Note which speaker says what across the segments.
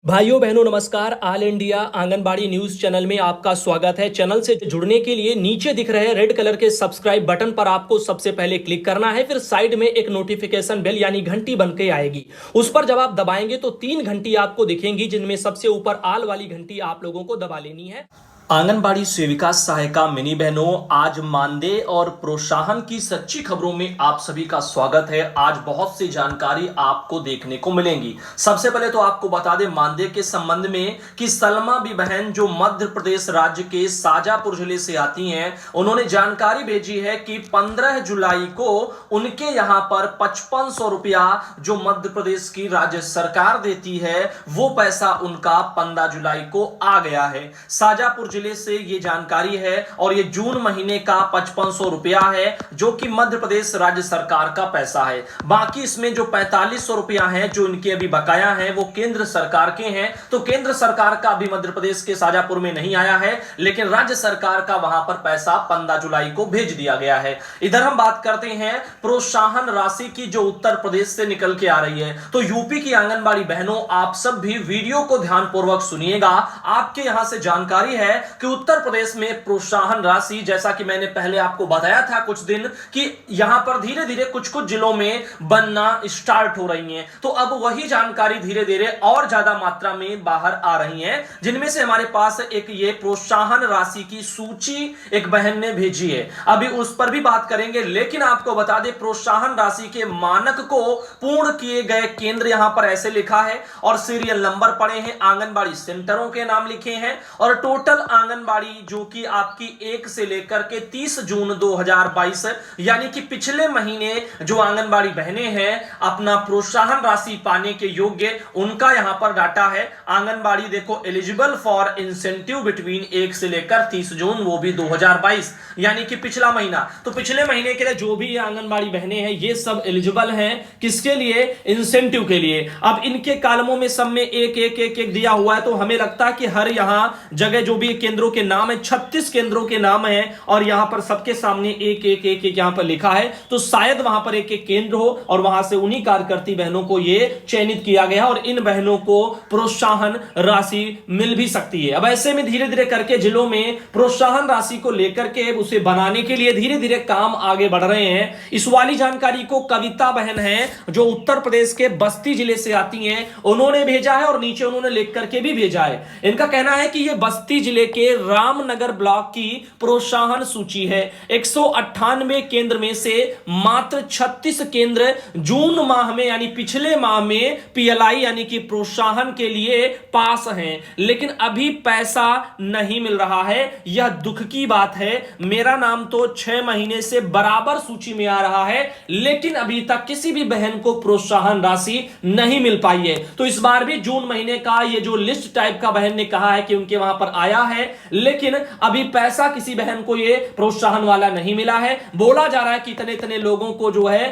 Speaker 1: भाइयों बहनों नमस्कार। All India anganwadi news channel में आपका स्वागत है। चैनल से जुड़ने के लिए नीचे दिख रहे रेड कलर के सब्सक्राइब बटन पर आपको सबसे पहले क्लिक करना है। फिर साइड में एक नोटिफिकेशन बेल यानी घंटी बन के आएगी, उस पर जब आप दबाएंगे तो 3 घंटी आपको दिखेंगी, जिनमें सबसे ऊपर ऑल वाली घंटी आप लोगों को दबा लेनी है। आंगनबाड़ी सेविका सहायिका मिनी बहनों, आज मानदेय और प्रोत्साहन की सच्ची खबरों में आप सभी का स्वागत है। आज बहुत सी जानकारी आपको देखने को मिलेंगी। सबसे पहले तो आपको बता दें मानदेय के संबंध में कि सलमा बी बहन जो मध्य प्रदेश राज्य के शाजापुर जिले से आती हैं, उन्होंने जानकारी भेजी है कि 15 जुलाई को उनके यहां पर 5500 रुपया जो मध्य प्रदेश की राज्य सरकार देती है, वो पैसा उनका 15 जुलाई को आ गया है। शाजापुर जिले से ये जानकारी है और ये जून महीने का 5500 रुपया है, जो कि मध्य प्रदेश राज्य सरकार का पैसा है। बाकी इसमें जो 4500 रुपया है जो इनके अभी बकाया है, वो केंद्र सरकार के हैं। तो केंद्र सरकार का अभी मध्य प्रदेश के शाजापुर में नहीं आया है, लेकिन राज्य सरकार का वहां पर पैसा 15 जुलाई को भेज दिया गया है। इधर हम बात करते हैं प्रोत्साहन राशि की, जो उत्तर प्रदेश से निकल के आ रही है। तो यूपी की आंगनबाड़ी बहनों, आप सब भी वीडियो को ध्यानपूर्वक सुनिएगा। आपके यहां से जानकारी है कि उत्तर प्रदेश में प्रोत्साहन राशि, जैसा कि मैंने पहले आपको बताया था कुछ दिन, कि यहां पर धीरे धीरे कुछ कुछ जिलों में बनना स्टार्ट हो रही हैं। तो अब वही जानकारी धीरे धीरे और ज्यादा मात्रा में बाहर आ रही है, जिनमें से हमारे पास एक ये प्रोत्साहन राशि की सूची एक बहन ने भेजी है। अभी उस पर भी बात करेंगे, लेकिन आपको बता दें प्रोत्साहन राशि के मानक को पूर्ण किए गए केंद्र यहां पर ऐसे लिखा है और सीरियल नंबर पड़े हैं, आंगनबाड़ी सेंटरों के नाम लिखे हैं और टोटल आंगनबाड़ी जो कि आपकी 1 से लेकर के 30 जून 2022 यानी कि पिछले महीने जो आंगनबाड़ी बहनें हैं अपना प्रोत्साहन राशि पाने के योग्य, उनका यहां पर डाटा है। आंगनबाड़ी देखो एलिजिबल फॉर इंसेंटिव बिटवीन 1 से लेकर 30 जून, वो भी 2022 यानी कि पिछला महीना। तो पिछले महीने के लिए जो भी आंगनबाड़ी बहनें हैं ये सब एलिजिबल हैं, किसके लिए? इंसेंटिव के लिए। अब इनके कालमों में सब में एक एक एक एक दिया हुआ है, तो हमें लगता है कि हर यहां जगह जो भी केंद्रों के नाम है, 36 केंद्रों के नाम है और यहां पर सबके सामने एक एक एक एक यहां पर लिखा है, तो शायद वहां पर एक एक केंद्र हो और वहां से उन्हीं कार्यकर्ती बहनों को यह चयनित किया गया और इन बहनों को प्रोत्साहन राशि मिल भी सकती है। अब ऐसे में धीरे धीरे करके जिलों में प्रोत्साहन राशि को लेकर के उसे बनाने के लिए धीरे धीरे काम आगे बढ़ रहे हैं। इस वाली जानकारी को कविता बहन है जो उत्तर प्रदेश के बस्ती जिले से आती हैं, उन्होंने भेजा है और नीचे उन्होंने लिख करके भी भेजा है। इनका कहना है कि यह बस्ती जिले के रामनगर ब्लॉक की प्रोत्साहन सूची है। 198 केंद्र में से मात्र 36 केंद्र जून माह में यानी पिछले माह में पीएलआई यानी कि प्रोत्साहन के लिए पास हैं, लेकिन अभी पैसा नहीं मिल रहा है। यह दुख की बात है। मेरा नाम तो 6 महीने से बराबर सूची में आ रहा है, लेकिन अभी तक किसी भी बहन को प्रोत्साहन राशि नहीं मिल पाई है। तो इस बार भी जून महीने का ये जो लिस्ट टाइप का बहन ने कहा है कि उनके वहां पर आया है, लेकिन अभी पैसा किसी बहन को ये प्रोत्साहन वाला नहीं मिला है। बोला जा रहा है कि इतने इतने लोगों को जो है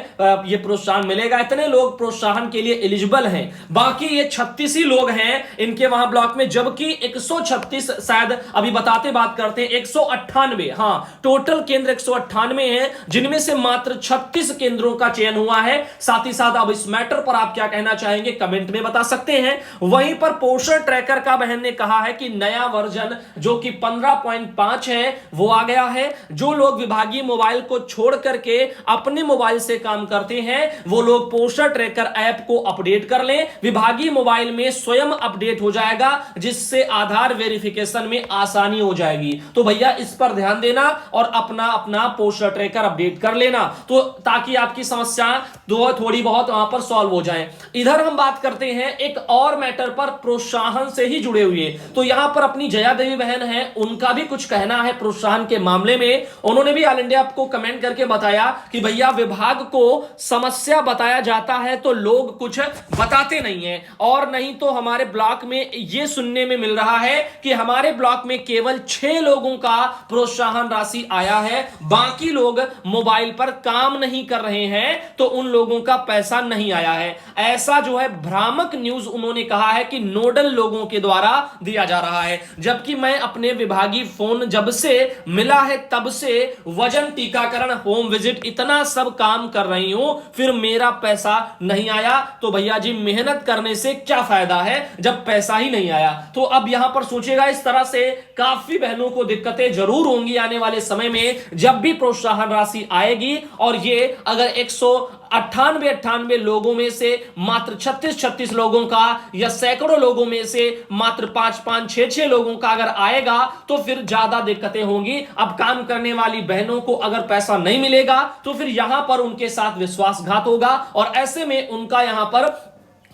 Speaker 1: ये प्रोत्साहन मिलेगा, इतने लोग प्रोत्साहन के लिए एलिजिबल हैं, बाकी ये 36 ही लोग हैं इनके वहां ब्लॉक में, जबकि 136 शायद अभी बताते बात करते हैं 198, हाँ टोटल केंद्र 198 है, जिनमें से मात्र 36 केंद्रों का चयन हुआ है। साथ ही साथ अब इस मैटर पर आप क्या कहना चाहेंगे कमेंट में बता सकते हैं। वहीं पर पोषण ट्रैकर का बहन ने कहा है कि नया वर्जन जो कि 15.5 है वो आ गया है। जो लोग विभागीय मोबाइल को छोड़ करके अपने मोबाइल से काम करते हैं वो लोग पोषण ट्रैकर ऐप को अपडेट कर लें। विभागीय मोबाइल में स्वयं अपडेट हो जाएगा, जिससे आधार वेरिफिकेशन में आसानी हो जाएगी। तो भैया इस पर ध्यान देना और अपना अपना पोषण ट्रैकर अपडेट कर लेना, तो ताकि आपकी समस्या थोड़ी बहुत वहां पर सॉल्व हो जाए। इधर हम बात करते हैं एक और मैटर पर प्रोत्साहन से ही जुड़े हुए। तो यहां पर अपनी जया देवी बहन है, उनका भी कुछ कहना है प्रोत्साहन के मामले में। उन्होंने भी ऑल इंडिया आपको कमेंट करके बताया कि भैया विभाग को समस्या बताया जाता है तो लोग कुछ बताते नहीं है, और नहीं तो हमारे ब्लॉक में यह सुनने में मिल रहा है कि हमारे ब्लॉक में केवल 6 लोगों का प्रोत्साहन राशि आया है, बाकी लोग मोबाइल पर काम नहीं कर रहे हैं तो उन लोगों का पैसा नहीं आया है। ऐसा जो है भ्रामक न्यूज उन्होंने कहा है कि नोडल लोगों के द्वारा दिया जा रहा है, जबकि मैं मैं अपने विभागीय फोन जब से मिला है तब से वजन टीकाकरण होम विजिट इतना सब काम कर रही हूं, फिर मेरा पैसा नहीं आया। तो भैया जी मेहनत करने से क्या फायदा है जब पैसा ही नहीं आया। तो अब यहां पर सोचिएगा, इस तरह से काफी बहनों को दिक्कतें जरूर होंगी आने वाले समय में जब भी प्रोत्साहन राशि आएगी। और ये अगर 198 लोगों में से मात्र 36 लोगों का या सैकड़ों लोगों में से मात्र 5 6 लोगों का अगर आएगा तो फिर ज्यादा दिक्कतें होंगी। अब काम करने वाली बहनों को अगर पैसा नहीं मिलेगा तो फिर यहां पर उनके साथ विश्वासघात होगा और ऐसे में उनका यहां पर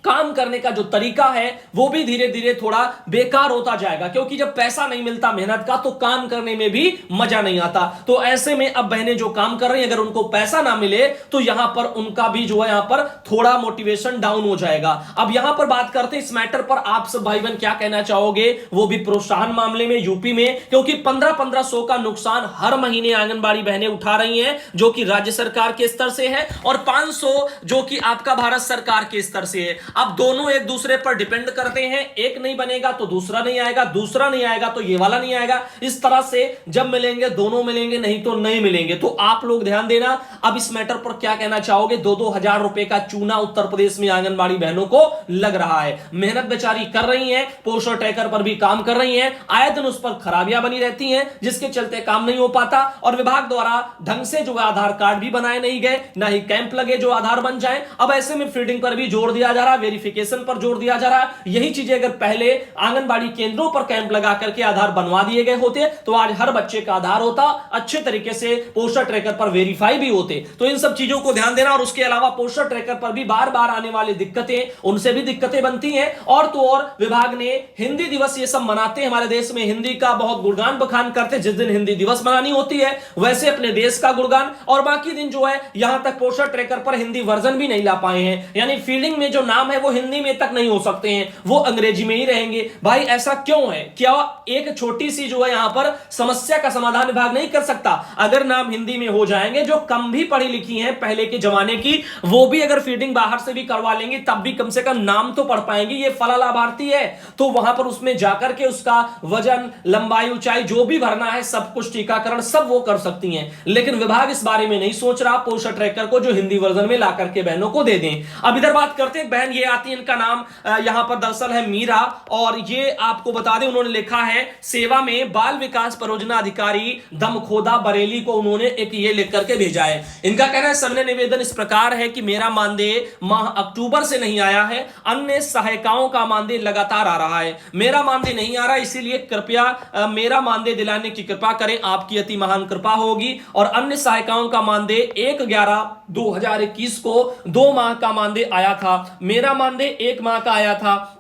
Speaker 1: काम करने का जो तरीका है वो भी धीरे धीरे थोड़ा बेकार होता जाएगा, क्योंकि जब पैसा नहीं मिलता मेहनत का तो काम करने में भी मजा नहीं आता। तो ऐसे में अब बहनें जो काम कर रही हैं अगर उनको पैसा ना मिले तो यहां पर उनका भी जो है यहां पर थोड़ा मोटिवेशन डाउन हो जाएगा। अब यहां पर बात करते हैं इस मैटर पर आप सब भाई बहन क्या कहना चाहोगे, वो भी प्रोत्साहन मामले में यूपी में, क्योंकि 1500 का नुकसान हर महीने आंगनबाड़ी बहनें उठा रही हैं जो कि राज्य सरकार के स्तर से है और 500 जो कि आपका भारत सरकार के स्तर से है। अब दोनों एक दूसरे पर डिपेंड करते हैं, एक नहीं बनेगा तो दूसरा नहीं आएगा, दूसरा नहीं आएगा तो ये वाला नहीं आएगा। इस तरह से जब मिलेंगे दोनों मिलेंगे, नहीं तो नहीं मिलेंगे। तो आप लोग ध्यान देना। अब इस मैटर पर क्या कहना चाहोगे। 2-2 हजार रुपए का चूना उत्तर प्रदेश में आंगनबाड़ी बहनों को लग रहा है। मेहनत बेचारी कर रही है, पोषण ट्रैकर पर भी काम कर रही है, आए दिन उस पर खराबियां बनी रहती हैं जिसके चलते काम नहीं हो पाता और विभाग द्वारा ढंग से जो आधार कार्ड भी बनाए नहीं गए, ना ही कैंप लगे जो आधार बन जाए। अब ऐसे में फीडिंग पर भी जोर दिया जा रहा है, वेरिफिकेशन पर जोर दिया जा रहा है। यही चीजें अगर पहले आंगनबाड़ी केंद्रों पर कैंप लगा करके आधार बनवा दिए गए होते तो आज हर बच्चे का आधार होता, अच्छे तरीके से पोस्टर ट्रैकर पर वेरीफाई भी होते। तो इन सब चीजों को ध्यान देना। और उसके अलावा पोस्टर ट्रैकर पर भी बार बार आने वाली दिक्कतें, उनसे भी दिक्कतें बनती हैं। और तो और विभाग ने हिंदी दिवस ये सब मनाते हैं, हमारे देश में हिंदी का बहुत गुणगान बखान करते। जिस दिन हिंदी दिवस मनानी होती है वैसे अपने देश का गुणगान, और बाकी दिन जो है यहां तक पोस्टर ट्रैकर पर हिंदी वर्जन भी नहीं ला पाए हैं। यानी फील्डिंग में जो नाम है वो हिंदी में तक नहीं हो सकते हैं, वो अंग्रेजी में ही रहेंगे। भाई ऐसा क्यों है? क्या एक छोटी सी जो है यहां पर समस्या का समाधान विभाग नहीं कर सकता? अगर नाम हिंदी में हो जाएंगे, जो कम भी पढ़ी लिखी हैं पहले के जमाने की, वो भी अगर फीडिंग बाहर से भी करवा लेंगे तब भी कम से कम नाम तो पढ़ पाएंगे, ये फला लाभार्थी है। तो वहां पर उसमें जाकर के उसका वजन, लंबाई, ऊंचाई जो भी भरना है सब कुछ, टीकाकरण सब वो कर सकती हैं। लेकिन विभाग इस बारे में नहीं सोच रहा, पोस्टर ट्रैकर को जो हिंदी वर्जन में ला करके बहनों को दे दें। अब इधर बात करते हैं, बहन ये आती है, इनका नाम यहां पर दरअसल है मीरा, और ये आपको बता दें उन्होंने लिखा है सेवा में बाल विकास परियोजना अधिकारी दमखोदा बरेली को उन्होंने एक ये लिख करके भेजा है। इनका कहना है सबने निवेदन इस प्रकार है कि मेरा मानदेय माह अक्टूबर से नहीं आया है, अन्य सहायिकाओं का मानदेय लगातार आ रहा है, मेरा मानदेय नहीं आ रहा, इसीलिए कृपया मेरा मानदेय दिलाने की कृपा करें, आपकी अति महान कृपा होगी। और अन्य सहायिकाओं का मानदेय 1/11/2021 को 2 माह का मानदेय आया था, मेरा मानदेय 1 माह का आया था,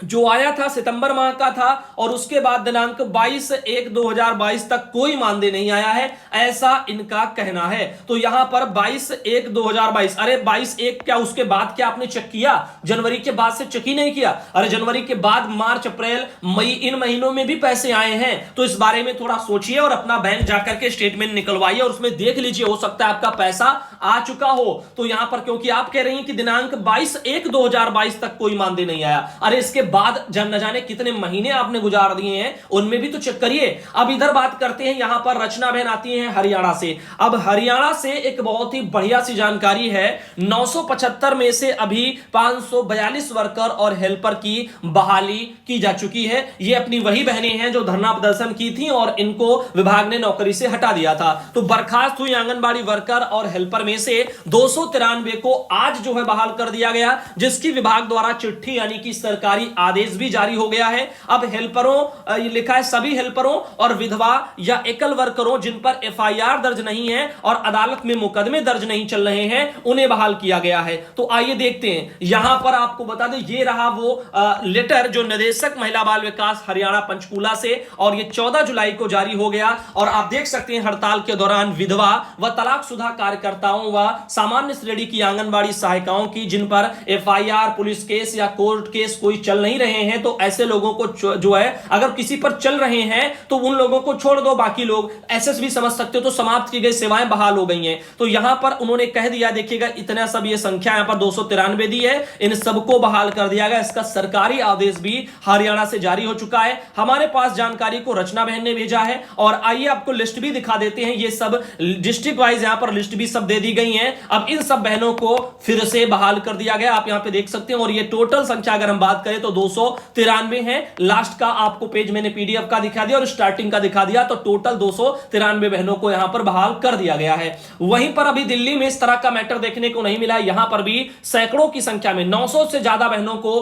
Speaker 1: जो आया था सितंबर माह का था, और उसके बाद दिनांक 22/1/2022 तक कोई मानदेय नहीं आया है, ऐसा इनका कहना है। तो यहां पर 22/1/2022, अरे 22/1 क्या उसके बाद क्या आपने चेक किया? जनवरी के बाद से चेक ही नहीं किया? अरे जनवरी के बाद मार्च, अप्रैल, मई, इन महीनों में भी पैसे आए हैं। तो इस बारे में थोड़ा सोचिए और अपना बैंक जाकर के स्टेटमेंट निकलवाइए और उसमें देख लीजिए, हो सकता है आपका पैसा आ चुका हो। तो यहां पर क्योंकि आप कह रही हैं कि दिनांक 22/1/2022 तक कोई मानदेय नहीं आया, अरे इसके बाद न जाने कितने महीने आपने गुजार दिए हैं, उनमें भी तो चेक करिए। अब इधर बात करते हैं, यहां पर रचना बहन आती हैं हरियाणा से। अब हरियाणा से एक बहुत ही बढ़िया सी जानकारी है, 975 में से अभी 542 वर्कर और हेल्पर की बहाली की जा चुकी है। ये अपनी वही बहनें हैं जो धरना प्रदर्शन की थी और इनको विभाग ने नौकरी से हटा दिया था। तो बर्खास्त हुई आंगनबाड़ी वर्कर और हेल्पर में से 293 को आज जो है बहाल कर दिया गया, जिसकी विभाग द्वारा चिट्ठी यानी कि सरकारी आदेश भी जारी हो गया है। अब हेल्परों, ये लिखा है सभी हेल्परों और विधवा या एकल वर्करों जिन पर एफआईआर दर्ज नहीं है और अदालत में मुकदमे दर्ज नहीं चल रहे हैं, उन्हें बहाल किया गया है। तो आइए देखते हैं, यहां पर आपको बता दें ये रहा वो लेटर जो निदेशक महिला बाल विकास हरियाणा पंचकूला से, और ये 14 जुलाई को जारी हो गया। और आप देख सकते हैं हड़ताल के दौरान विधवा व तलाकशुदा कार्यकर्ताओं व सामान्य श्रेणी की आंगनबाड़ी सहायिकाओं की जिन पर एफआईआर, पुलिस केस या कोर्ट केस कोई चल नहीं रहे हैं तो ऐसे लोगों को जो है अगर किसी पर चल रहे हैं तो उन लोगों को छोड़ दो, बाकी लोग एसएसबी समझ सकते हो तो समाप्त की गई सेवाएं बहाल हो गई हैं। तो यहां पर उन्होंने कह दिया, देखिएगा इतना सब ये संख्या यहां पर 293 दी है, इन सबको बहाल कर दिया गया। इसका सरकारी आदेश भी हरियाणा से जारी हो चुका है। हमारे पास जानकारी को रचना बहन ने भेजा है और आइए आपको लिस्ट भी दिखा देते हैं। ये सब डिस्ट्रिक्ट वाइज यहां पर लिस्ट भी सब दे दी गई है। अब इन सब बहनों को फिर से बहाल कर दिया गया, आप यहां पे देख सकते हैं। और ये टोटल संख्या अगर हम बात करें तो 293 है। लास्ट का आपको पेज मैंने पीडीएफ का दिखा दिया और स्टार्टिंग का दिखा दिया, तो टोटल 293 बहनों को यहां पर बहाल कर दिया गया है। वहीं पर अभी दिल्ली में इस तरह का मैटर देखने को नहीं मिला। यहां पर भी सैकड़ों की संख्या में 900 से ज्यादा बहनों को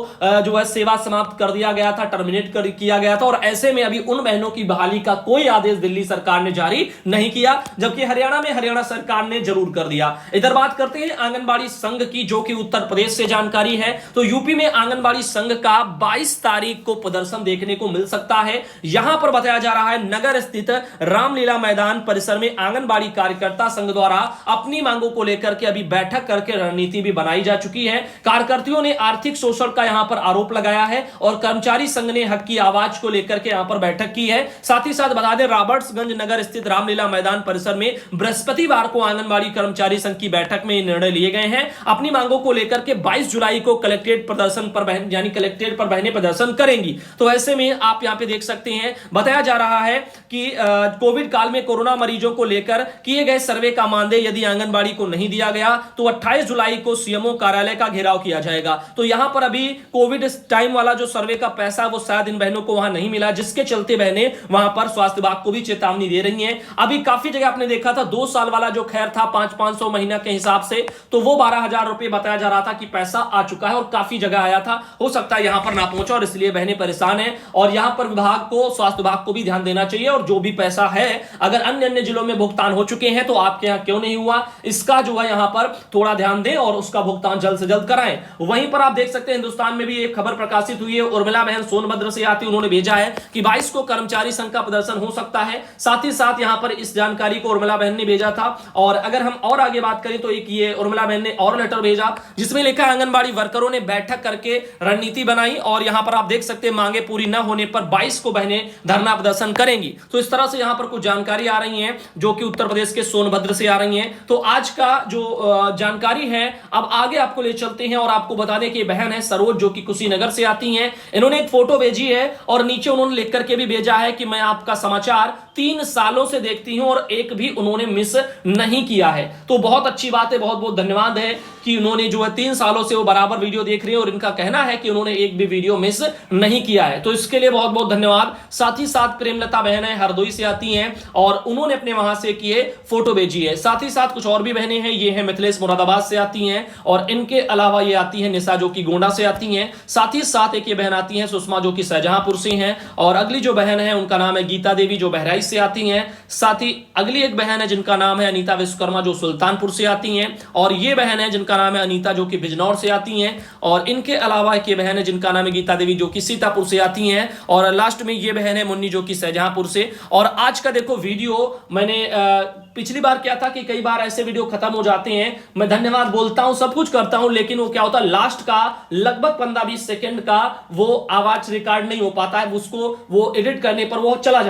Speaker 1: जो है सेवा समाप्त कर दिया गया था, टर्मिनेट किया गया था। और ऐसे में अभी उन बहनों की बहाली का कोई आदेश दिल्ली सरकार ने जारी नहीं किया, जबकि हरियाणा में हरियाणा सरकार ने जरूर कर दिया। इधर बात करते हैं आंगनबाड़ी संघ की, जो कि उत्तर प्रदेश से जानकारी है। तो यूपी में आंगनबाड़ी संघ का 22 तारीख को प्रदर्शन देखने को मिल सकता है। यहां पर बताया जा रहा है नगर स्थित रामलीला मैदान परिसर में आंगनबाड़ी कार्यकर्ता संघ द्वारा अपनी मांगों को लेकर के अभी बैठक करके रणनीति भी बनाई जा चुकी है। कार्यकर्ताओं ने आर्थिक शोषण का यहां पर आरोप लगाया है और कर्मचारी संघ ने हक की आवाज को लेकर के यहां पर बैठक की है। साथ ही साथ बता दें, रॉबर्ट्सगंज नगर स्थित रामलीला मैदान परिसर में बृहस्पतिवार को आंगनबाड़ी कर्मचारी संघ की बैठक में निर्णय लिए गए हैं। अपनी मांगों को लेकर के 22 जुलाई को कलेक्ट्रेट प्रदर्शन पर यानी कलेक्ट्रेट पर बहनें प्रदर्शन करेंगी। तो ऐसे में आप यहां पे देख सकते हैं, बताया जा रहा है कि कोविड काल में कोरोना मरीजों को लेकर किए गए सर्वे का मानदेय यदि आंगनबाड़ी को नहीं दिया गया तो 28 जुलाई को सीएमओ कार्यालय का घेराव किया जाएगा। तो यहां पर अभी कोविड टाइम वाला जो सर्वे का पैसा वो शायद इन बहनों को वहां नहीं मिला, जिसके चलते बहनें वहां पर स्वास्थ्य विभाग को भी चेतावनी दे रही हैं। अभी काफी जगह आपने देखा था 2 साल वाला जो खैर था 500 महीना के हिसाब से, तो वो 12,000 रुपए बताया जा रहा था कि पैसा आ चुका है और काफी जगह आया था। हो सकता है यहां पर ना पहुंचा और इसलिए बहनें परेशान हैं। और यहां पर विभाग को, स्वास्थ्य विभाग को भी ध्यान देना चाहिए और जो भी पैसा है अगर अन्य जिलों में भुगतान हो चुके हैं तो आपके यहां क्यों नहीं हुआ, इसका जो है यहां पर थोड़ा ध्यान दें और उसका भुगतान जल्द से जल्द कराएं। वहीं पर आप देख सकते हैं हिंदुस्तान में भी एक खबर प्रकाशित हुई है, उर्मिला बहन सोनभद्र से आती, उन्होंने भेजा है कि 22 को कर्मचारी संघ का प्रदर्शन हो सकता है। साथ ही साथ यहां पर इस जानकारी को उर्मिला बहन ने भेजा था। और अगर हम और आगे बात करें तो एक ये उर्मिला बहन ने और लेटर भेजा जिसमें लिखा आंगनबाड़ी वर्करों ने बैठक करके रणनीति बनाई और यहां पर आप देख सकते हैं मांगे पूरी न होने पर 22 को बहनें धरना प्रदर्शन करेंगी। तो इस तरह से यहां पर कुछ जानकारी आ रही है जो कि उत्तर प्रदेश के सोनभद्र से आ रही है। तो आज का जो जानकारी है अब आगे आपको ले चलते हैं और आपको बता दें कि बहन है सरोज जो कि कुशीनगर से आती हैं। इन्होंने एक फोटो भेजी है और नीचे उन्होंने लिख करके भी भेजा है कि मैं आपका समाचार 3 सालों से देखती हूं और एक भी उन्होंने मिस नहीं किया है। तो बहुत अच्छी बात है, बहुत बहुत धन्यवाद है कि उन्होंने जो है 3 सालों से वो बराबर वीडियो देख रहे हैं और इनका कहना है कि उन्होंने एक भी वीडियो मिस नहीं किया है। तो इसके लिए बहुत बहुत धन्यवाद। साथ ही साथ प्रेमलता बहन है हरदोई से आती हैं और उन्होंने अपने वहां से किए फोटो भेजी है। साथ ही साथ कुछ और भी बहनें हैं, ये है मिथिलेश मुरादाबाद से आती हैं और इनके अलावा ये आती हैं निशा जो कि गोंडा से आती हैं। साथ ही साथ एक ये बहन आती हैं सुषमा जो कि शाहजहांपुर से हैं और अगली जो बहन है उनका नाम है गीता देवी जो बहराइच से आती हैं। साथ ही अगली एक बहन है जिनका नाम है अनीता विश्वकर्मा जो सुल्तानपुर से आती हैं और ये बहन है जिनका नाम है अनीता जो कि बिजनौर से आती हैं और इनके अलावा एक ये बहन है जिनका नाम है गीता देवी जो कि सीतापुर से आती हैं और लास्ट में ये बहन है मुन्नी जो कि शाहजहांपुर से। और आज का देखो वीडियो मैंने पिछली बार क्या था कि कई बार ऐसे वीडियो खत्म हो जाते हैं, मैं धन्यवाद बोलता हूं सब कुछ करता हूं लेकिन वो क्या होता है लास्ट का लगभग 15-20 सेकंड का वो आवाज रिकॉर्ड नहीं हो पाता है, उसको वो एडिट करने पर वो चला जाता है।